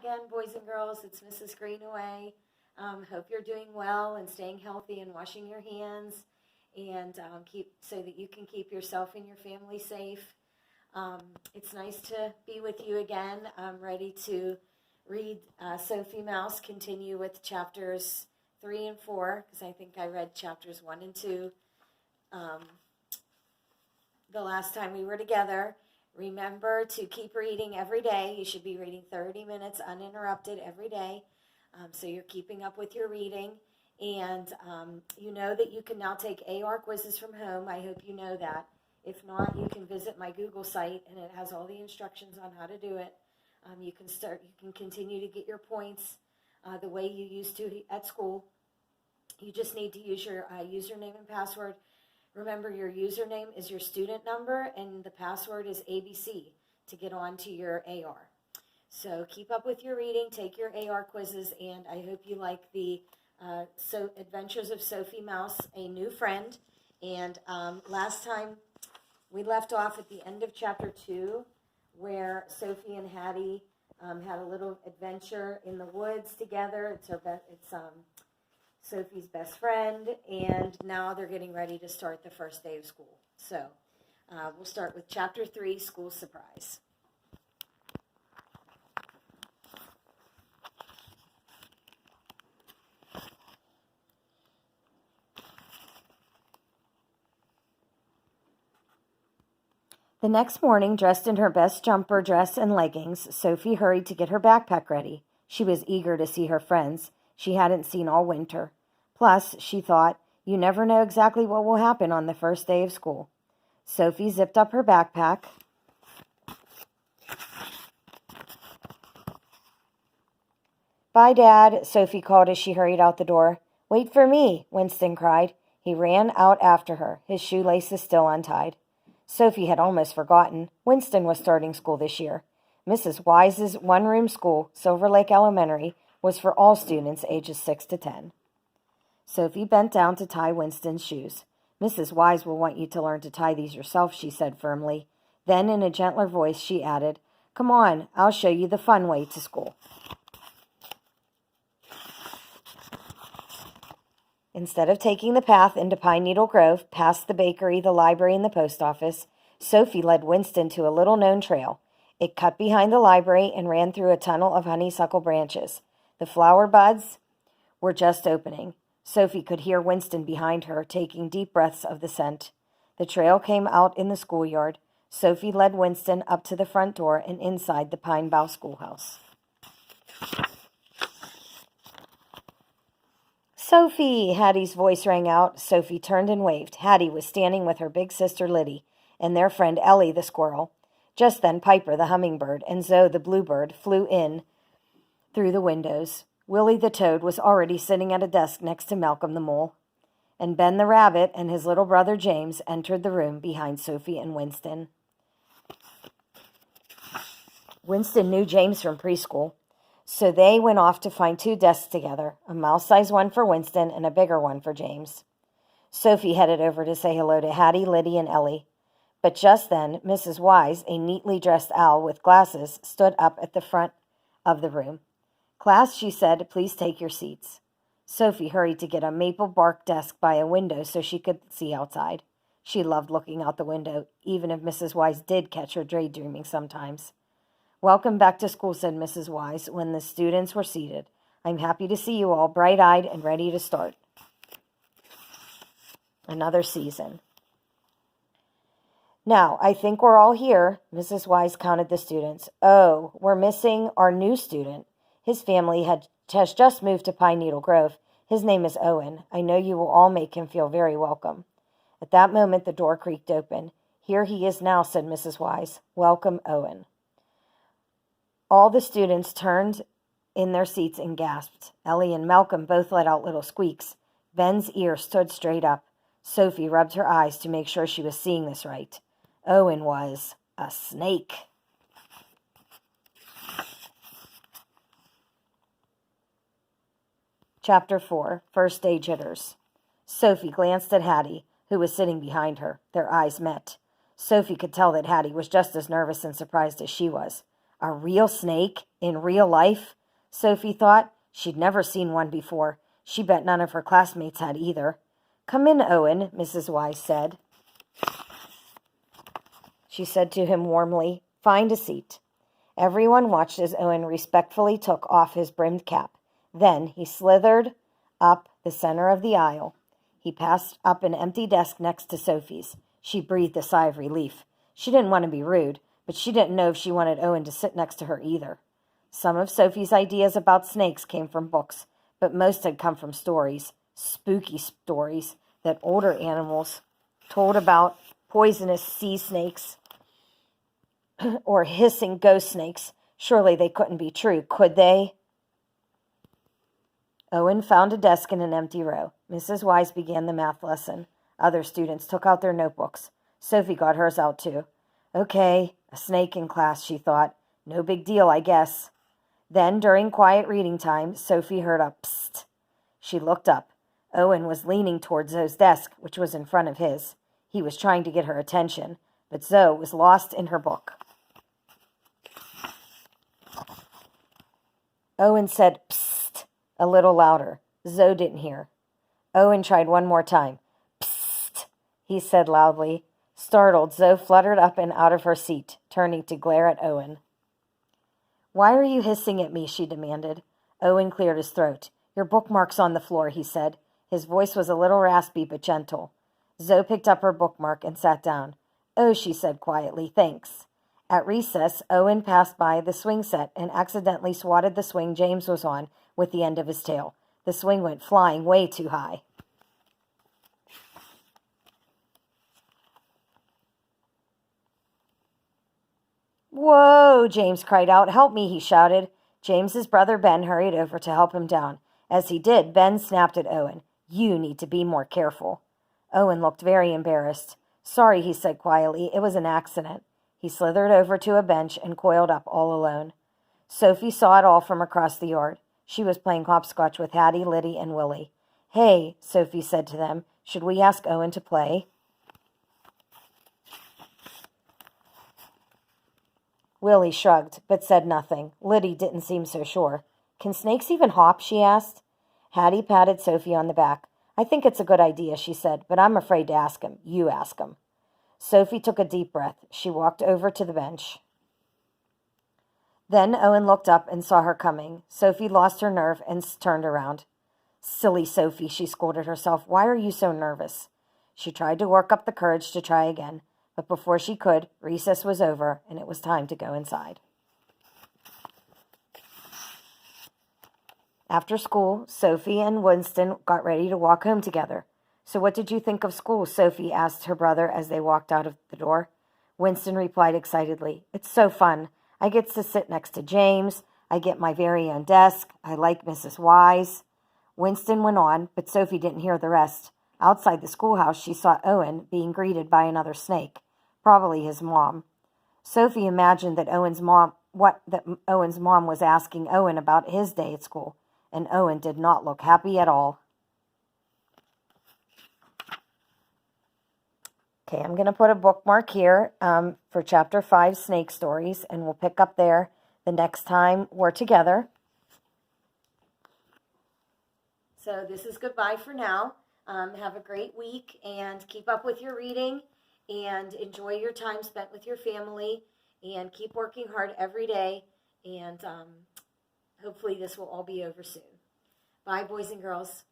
again, boys and girls. It's Mrs. Greenaway. Hope you're doing well and staying healthy and washing your hands, and keep so that you can keep yourself and your family safe. It's nice to be with you again. I'm ready to read Sophie Mouse, continue with chapters 3 and 4, because I think I read chapters 1 and 2 the last time we were together. Remember to keep reading every day. You should be reading 30 minutes uninterrupted every day, so you're keeping up with your reading. And you know that you can now take AR quizzes from home. I hope you know that. If not, you can visit my Google site, and it has all the instructions on how to do it. You can continue to get your points the way you used to at school. You just need to use your username and password. Remember, your username is your student number, and the password is ABC to get on to your AR. So keep up with your reading, take your AR quizzes, and I hope you like the Adventures of Sophie Mouse, A New Friend. And last time we left off at the end of chapter 2, where Sophie and Hattie had a little adventure in the woods together. It's Sophie's best friend, and now they're getting ready to start the first day of school. So we'll start with chapter 3, School Surprise. The next morning, dressed in her best jumper dress and leggings, Sophie hurried to get her backpack ready. She was eager to see her friends she hadn't seen all winter. Plus, she thought, you never know exactly what will happen on the first day of school. Sophie zipped up her backpack. Bye, Dad, Sophie called as she hurried out the door. Wait for me, Winston cried. He ran out after her, his shoelaces still untied. Sophie had almost forgotten. Winston was starting school this year. Mrs. Wise's one-room school, Silver Lake Elementary, was for all students ages 6 to 10. Sophie bent down to tie Winston's shoes. Mrs. Wise will want you to learn to tie these yourself, she said firmly. Then, in a gentler voice, she added, Come on, I'll show you the fun way to school. Instead of taking the path into Pine Needle Grove, past the bakery, the library, and the post office, Sophie led Winston to a little-known trail. It cut behind the library and ran through a tunnel of honeysuckle branches. The flower buds were just opening. Sophie could hear Winston behind her, taking deep breaths of the scent. The trail came out in the schoolyard. Sophie led Winston up to the front door and inside the Pine Bough Schoolhouse. Sophie! Hattie's voice rang out. Sophie turned and waved. Hattie was standing with her big sister Liddy and their friend Ellie the squirrel. Just then Piper the hummingbird and Zoe the bluebird flew in through the windows. Willie the toad was already sitting at a desk next to Malcolm the mole. And Ben the rabbit and his little brother James entered the room behind Sophie and Winston. Winston knew James from preschool, so they went off to find 2 desks together, a mouse-sized one for Winston and a bigger one for James. Sophie headed over to say hello to Hattie, Liddy, and Ellie. But just then, Mrs. Wise, a neatly dressed owl with glasses, stood up at the front of the room. Class, she said, please take your seats. Sophie hurried to get a maple bark desk by a window so she could see outside. She loved looking out the window, even if Mrs. Wise did catch her daydreaming sometimes. Welcome back to school, said Mrs. Wise when the students were seated. I'm happy to see you all bright-eyed and ready to start another season. Now, I think we're all here. Mrs. Wise counted the students. Oh, we're missing our new student. His family has just moved to Pine Needle Grove. His name is Owen. I know you will all make him feel very welcome. At that moment, the door creaked open. Here he is now, said Mrs. Wise. Welcome, Owen. All the students turned in their seats and gasped. Ellie and Malcolm both let out little squeaks. Ben's ear stood straight up. Sophie rubbed her eyes to make sure she was seeing this right. Owen was a snake. Chapter 4, First Day Jitters. Sophie glanced at Hattie, who was sitting behind her. Their eyes met. Sophie could tell that Hattie was just as nervous and surprised as she was. A real snake in real life? Sophie thought. She'd never seen one before. She bet none of her classmates had either. "Come in, Owen," Mrs. Wise said. She said to him warmly, "Find a seat." Everyone watched as Owen respectfully took off his brimmed cap. Then he slithered up the center of the aisle. He passed up an empty desk next to Sophie's. She breathed a sigh of relief. She didn't want to be rude, but she didn't know if she wanted Owen to sit next to her either. Some of Sophie's ideas about snakes came from books, but most had come from stories, spooky stories that older animals told about poisonous sea snakes or hissing ghost snakes. Surely they couldn't be true, could they? Owen found a desk in an empty row. Mrs. Wise began the math lesson. Other students took out their notebooks. Sophie got hers out too. Okay, a snake in class, she thought. No big deal, I guess. Then, during quiet reading time, Sophie heard a psst. She looked up. Owen was leaning towards Zoe's desk, which was in front of his. He was trying to get her attention, but Zoe was lost in her book. Owen said, "Psst," a little louder. Zoe didn't hear. Owen tried one more time. "Psst," he said loudly. Startled, Zoe fluttered up and out of her seat, turning to glare at Owen. "Why are you hissing at me?" she demanded. Owen cleared his throat. "Your bookmark's on the floor," he said. His voice was a little raspy but gentle. Zoe picked up her bookmark and sat down. "Oh," she said quietly, "thanks." At recess, Owen passed by the swing set and accidentally swatted the swing James was on with the end of his tail. The swing went flying way too high. "Whoa!" James cried out. "Help me," he shouted. James's brother Ben hurried over to help him down. As he did, Ben snapped at Owen. "You need to be more careful." Owen looked very embarrassed. "Sorry," he said quietly. "It was an accident." He slithered over to a bench and coiled up all alone. Sophie saw it all from across the yard. She was playing hopscotch with Hattie, Liddy, and Willie. "Hey," Sophie said to them, "should we ask Owen to play?" Willie shrugged, but said nothing. Liddy didn't seem so sure. "Can snakes even hop?" she asked. Hattie patted Sophie on the back. "I think it's a good idea," she said, "but I'm afraid to ask him. You ask him." Sophie took a deep breath. She walked over to the bench. Then Owen looked up and saw her coming. Sophie lost her nerve and turned around. "Silly Sophie," she scolded herself. "Why are you so nervous?" She tried to work up the courage to try again, but before she could, recess was over and it was time to go inside. After school, Sophie and Winston got ready to walk home together. "So what did you think of school?" Sophie asked her brother as they walked out of the door. Winston replied excitedly, "It's so fun. I get to sit next to James. I get my very own desk. I like Mrs. Wise." Winston went on, but Sophie didn't hear the rest. Outside the schoolhouse, she saw Owen being greeted by another snake, probably his mom. Sophie imagined that Owen's mom was asking Owen about his day at school, and Owen did not look happy at all. Okay, I'm going to put a bookmark here for Chapter 5, Snake Stories, and we'll pick up there the next time we're together. So this is goodbye for now. Have a great week and keep up with your reading and enjoy your time spent with your family and keep working hard every day, and hopefully this will all be over soon. Bye, boys and girls.